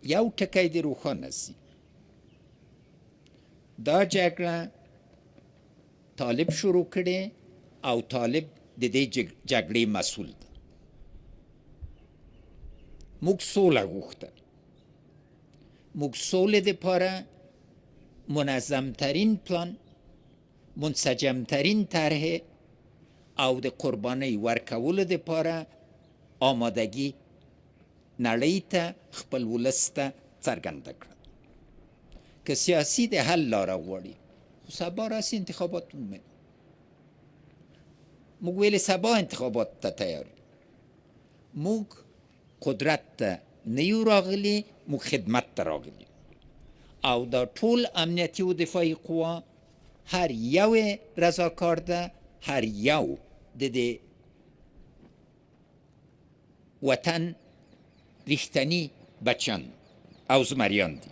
یو ټکی دې روښانه سي، دا جګړه طالب شروع کړې او طالب د دې جګړې مسؤل ده. موږ سوله غوښته، موږ سولې دپاره منظمترین پلان، منسجمترین طرح او د قربانۍ ورکولو دپاره آمادګي نړۍ ته، خپل ولس ته څرګنده کړه. که سیاسي د حل لاره غواړي، خو سبا راسي انتخابات ومني. موږ ویلې سبا انتخابات ته تیار، موږ قدرت ته نه یو راغلي، موږ خدمت ته راغلي. او دا ټول امنیتي و دفاعي قوا هر یو رضاکار ده، هر یو د دې وطن ریښتني بچیان او زمریان دي.